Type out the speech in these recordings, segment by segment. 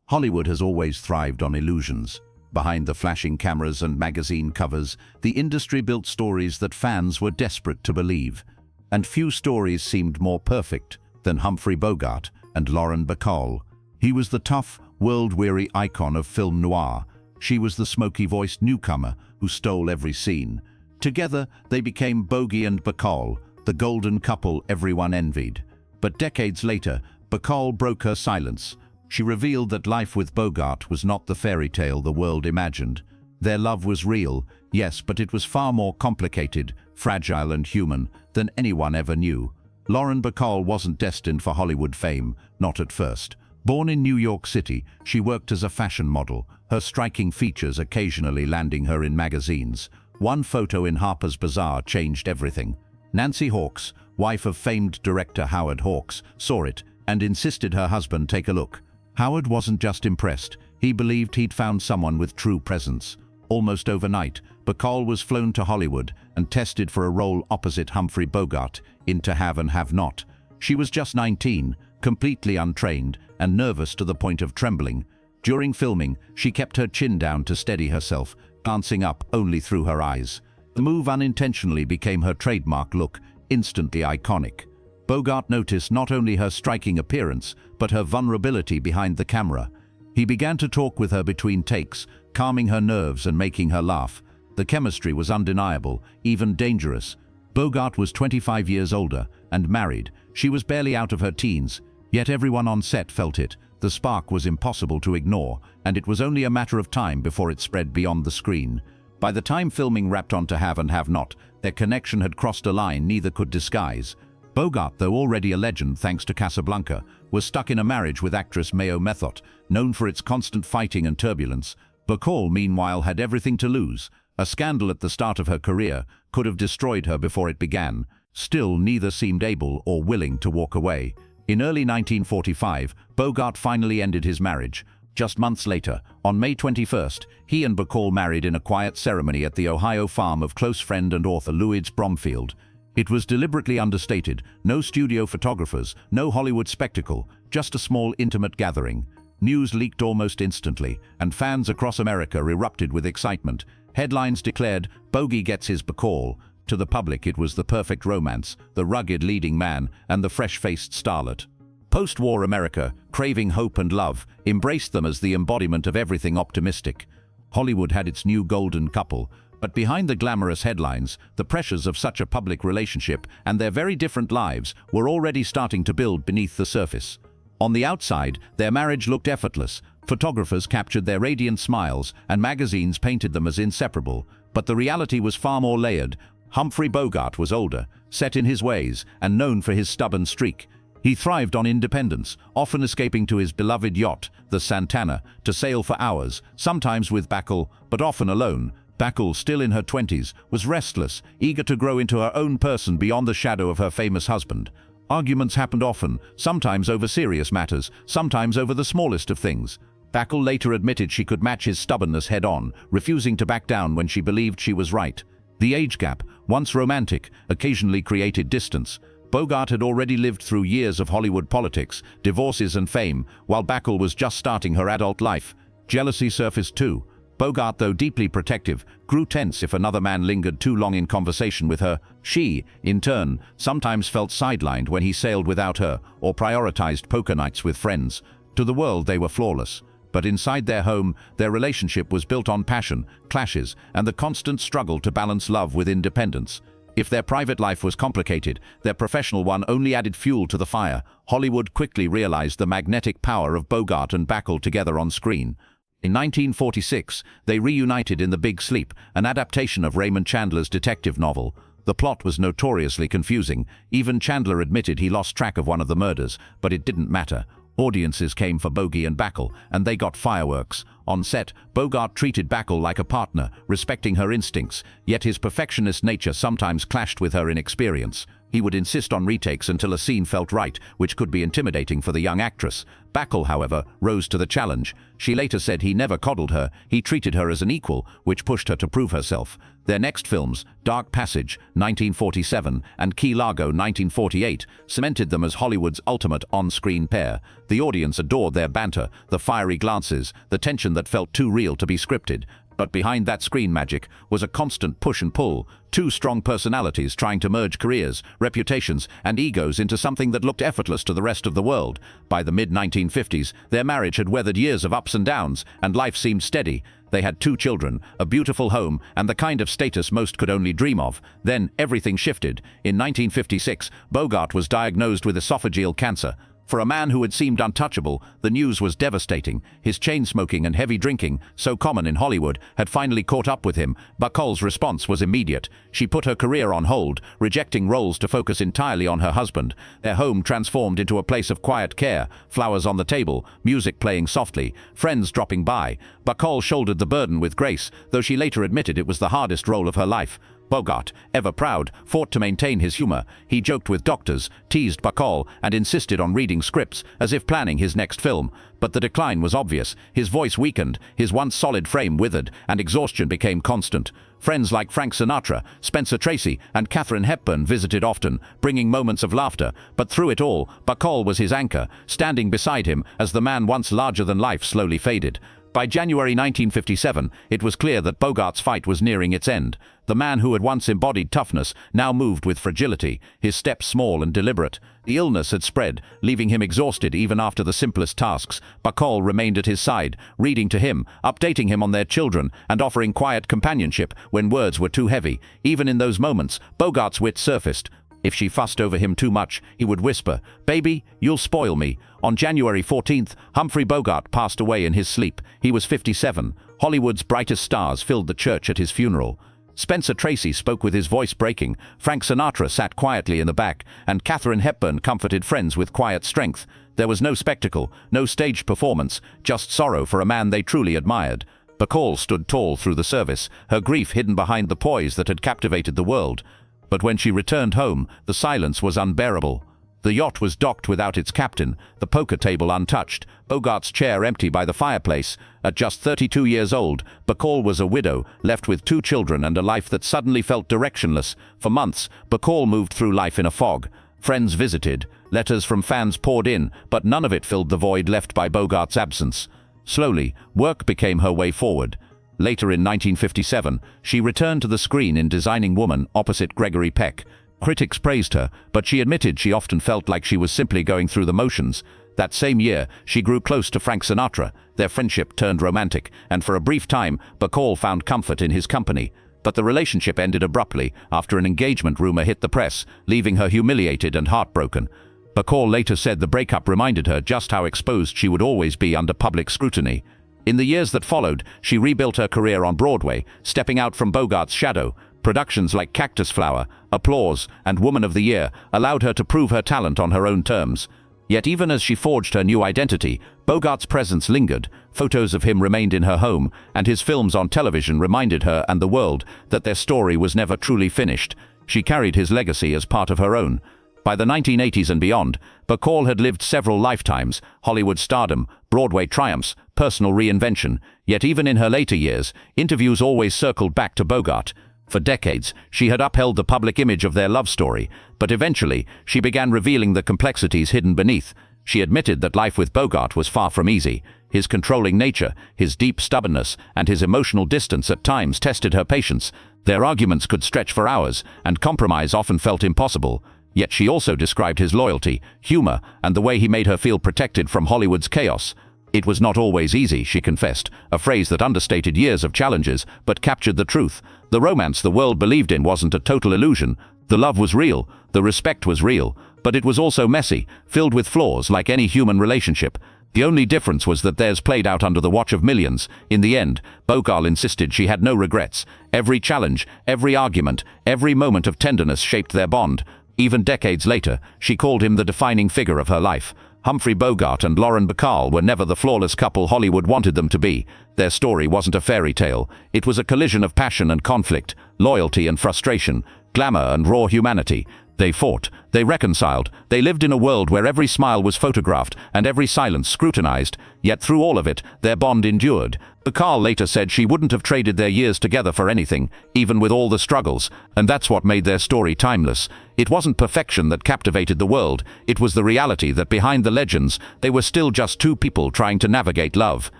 Hollywood has always thrived on illusions. Behind the flashing cameras and magazine covers, the industry built stories that fans were desperate to believe. And few stories seemed more perfect than Humphrey Bogart and Lauren Bacall. He was the tough, world-weary icon of film noir. She was the smoky-voiced newcomer who stole every scene. Together, they became Bogey and Bacall, the golden couple everyone envied. But decades later, Bacall broke her silence. She revealed that life with Bogart was not the fairy tale the world imagined. Their love was real, yes, but it was far more complicated, fragile and human than anyone ever knew. Lauren Bacall wasn't destined for Hollywood fame, not at first. Born in New York City, she worked as a fashion model, her striking features occasionally landing her in magazines. One photo in Harper's Bazaar changed everything. Nancy Hawkes, wife of famed director Howard Hawks, saw it and insisted her husband take a look. Howard wasn't just impressed, he believed he'd found someone with true presence. Almost overnight, Bacall was flown to Hollywood and tested for a role opposite Humphrey Bogart in To Have and Have Not. She was just 19, completely untrained and nervous to the point of trembling. During filming, she kept her chin down to steady herself, glancing up only through her eyes. The move unintentionally became her trademark look, instantly iconic. Bogart noticed not only her striking appearance, but her vulnerability behind the camera. He began to talk with her between takes, calming her nerves and making her laugh. The chemistry was undeniable, even dangerous. Bogart was 25 years older and married. She was barely out of her teens, yet everyone on set felt it. The spark was impossible to ignore, and it was only a matter of time before it spread beyond the screen. By the time filming wrapped on To Have and Have Not, their connection had crossed a line neither could disguise. Bogart, though already a legend thanks to Casablanca, was stuck in a marriage with actress Mayo Methot, known for its constant fighting and turbulence. Bacall, meanwhile, had everything to lose. A scandal at the start of her career could have destroyed her before it began. Still, neither seemed able or willing to walk away. In early 1945, Bogart finally ended his marriage. Just months later, on May 21st, he and Bacall married in a quiet ceremony at the Ohio farm of close friend and author Louis Bromfield. It was deliberately understated, no studio photographers, no Hollywood spectacle, just a small, intimate gathering. News leaked almost instantly, and fans across America erupted with excitement. Headlines declared, "Bogey gets his Bacall." To the public, it was the perfect romance, the rugged leading man and the fresh-faced starlet. Post-war America, craving hope and love, embraced them as the embodiment of everything optimistic. Hollywood had its new golden couple, but behind the glamorous headlines, the pressures of such a public relationship and their very different lives were already starting to build beneath the surface. On the outside, their marriage looked effortless. Photographers captured their radiant smiles, and magazines painted them as inseparable. But the reality was far more layered. Humphrey Bogart was older, set in his ways, and known for his stubborn streak. He thrived on independence, often escaping to his beloved yacht, the Santana, to sail for hours, sometimes with Bacall, but often alone. Bacall, still in her 20s, was restless, eager to grow into her own person beyond the shadow of her famous husband. Arguments happened often, sometimes over serious matters, sometimes over the smallest of things. Bacall later admitted she could match his stubbornness head-on, refusing to back down when she believed she was right. The age gap, once romantic, occasionally created distance. Bogart had already lived through years of Hollywood politics, divorces and fame, while Bacall was just starting her adult life. Jealousy surfaced too. Bogart, though deeply protective, grew tense if another man lingered too long in conversation with her. She, in turn, sometimes felt sidelined when he sailed without her or prioritized poker nights with friends. To the world, they were flawless. But inside their home, their relationship was built on passion, clashes, and the constant struggle to balance love with independence. If their private life was complicated, their professional one only added fuel to the fire. Hollywood quickly realized the magnetic power of Bogart and Bacall together on screen. In 1946, they reunited in The Big Sleep, an adaptation of Raymond Chandler's detective novel. The plot was notoriously confusing. Even Chandler admitted he lost track of one of the murders, but it didn't matter. Audiences came for Bogey and Bacall, and they got fireworks. On set, Bogart treated Bacall like a partner, respecting her instincts, yet his perfectionist nature sometimes clashed with her inexperience. He would insist on retakes until a scene felt right, which could be intimidating for the young actress. Bacall, however, rose to the challenge. She later said he never coddled her, he treated her as an equal, which pushed her to prove herself. Their next films, Dark Passage, 1947, and Key Largo, 1948, cemented them as Hollywood's ultimate on-screen pair. The audience adored their banter, the fiery glances, the tension that felt too real to be scripted. But behind that screen magic was a constant push and pull, two strong personalities trying to merge careers, reputations, and egos into something that looked effortless to the rest of the world. By the mid-1950s, their marriage had weathered years of ups and downs, and life seemed steady. They had 2 children, a beautiful home, and the kind of status most could only dream of. Then everything shifted. In 1956, Bogart was diagnosed with esophageal cancer. For a man who had seemed untouchable, the news was devastating. His chain-smoking and heavy drinking, so common in Hollywood, had finally caught up with him. Bacall's response was immediate. She put her career on hold, rejecting roles to focus entirely on her husband. Their home transformed into a place of quiet care, flowers on the table, music playing softly, friends dropping by. Bacall shouldered the burden with grace, though she later admitted it was the hardest role of her life. Bogart, ever proud, fought to maintain his humor. He joked with doctors, teased Bacall, and insisted on reading scripts, as if planning his next film. But the decline was obvious. His voice weakened, his once solid frame withered, and exhaustion became constant. Friends like Frank Sinatra, Spencer Tracy, and Katharine Hepburn visited often, bringing moments of laughter. But through it all, Bacall was his anchor, standing beside him as the man once larger than life slowly faded. By January 1957, it was clear that Bogart's fight was nearing its end. The man who had once embodied toughness now moved with fragility, his steps small and deliberate. The illness had spread, leaving him exhausted even after the simplest tasks. Bacall remained at his side, reading to him, updating him on their children, and offering quiet companionship when words were too heavy. Even in those moments, Bogart's wit surfaced. If she fussed over him too much, he would whisper, "Baby, you'll spoil me." On January 14th, Humphrey Bogart passed away in his sleep. He was 57. Hollywood's brightest stars filled the church at his funeral. Spencer Tracy spoke with his voice breaking, Frank Sinatra sat quietly in the back, and Katharine Hepburn comforted friends with quiet strength. There was no spectacle, no staged performance, just sorrow for a man they truly admired. Bacall stood tall through the service, her grief hidden behind the poise that had captivated the world. But when she returned home, the silence was unbearable. The yacht was docked without its captain, the poker table untouched, Bogart's chair empty by the fireplace. At just 32 years old, Bacall was a widow, left with 2 children and a life that suddenly felt directionless. For months, Bacall moved through life in a fog. Friends visited, letters from fans poured in, but none of it filled the void left by Bogart's absence. Slowly, work became her way forward. Later in 1957, she returned to the screen in Designing Woman opposite Gregory Peck. Critics praised her, but she admitted she often felt like she was simply going through the motions. That same year, she grew close to Frank Sinatra. Their friendship turned romantic, and for a brief time, Bacall found comfort in his company. But the relationship ended abruptly after an engagement rumor hit the press, leaving her humiliated and heartbroken. Bacall later said the breakup reminded her just how exposed she would always be under public scrutiny. In the years that followed, she rebuilt her career on Broadway, stepping out from Bogart's shadow. Productions like Cactus Flower, Applause, and Woman of the Year allowed her to prove her talent on her own terms. Yet even as she forged her new identity, Bogart's presence lingered. Photos of him remained in her home, and his films on television reminded her and the world that their story was never truly finished. She carried his legacy as part of her own. By the 1980s and beyond, Bacall had lived several lifetimes: Hollywood stardom, Broadway triumphs, personal reinvention. Yet even in her later years, interviews always circled back to Bogart. For decades, she had upheld the public image of their love story, but eventually, she began revealing the complexities hidden beneath. She admitted that life with Bogart was far from easy. His controlling nature, his deep stubbornness, and his emotional distance at times tested her patience. Their arguments could stretch for hours, and compromise often felt impossible. Yet she also described his loyalty, humor, and the way he made her feel protected from Hollywood's chaos. "It was not always easy," she confessed, a phrase that understated years of challenges, but captured the truth. The romance the world believed in wasn't a total illusion. The love was real, the respect was real, but it was also messy, filled with flaws like any human relationship. The only difference was that theirs played out under the watch of millions. In the end, Bogart insisted she had no regrets. Every challenge, every argument, every moment of tenderness shaped their bond. Even decades later, she called him the defining figure of her life. Humphrey Bogart and Lauren Bacall were never the flawless couple Hollywood wanted them to be. Their story wasn't a fairy tale. It was a collision of passion and conflict, loyalty and frustration, glamour and raw humanity. They fought, they reconciled, they lived in a world where every smile was photographed and every silence scrutinized, yet through all of it, their bond endured. Bacall later said she wouldn't have traded their years together for anything, even with all the struggles, and that's what made their story timeless. It wasn't perfection that captivated the world, it was the reality that behind the legends, they were still just two people trying to navigate love.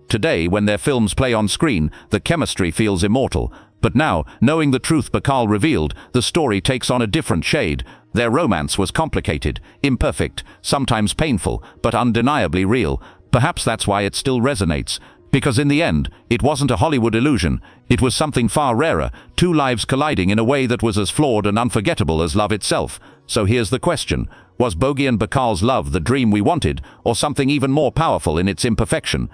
Today, when their films play on screen, the chemistry feels immortal. But now, knowing the truth Bacall revealed, the story takes on a different shade. Their romance was complicated, imperfect, sometimes painful, but undeniably real. Perhaps that's why it still resonates. Because in the end, it wasn't a Hollywood illusion. It was something far rarer, two lives colliding in a way that was as flawed and unforgettable as love itself. So here's the question. Was Bogey and Bacall's love the dream we wanted, or something even more powerful in its imperfection?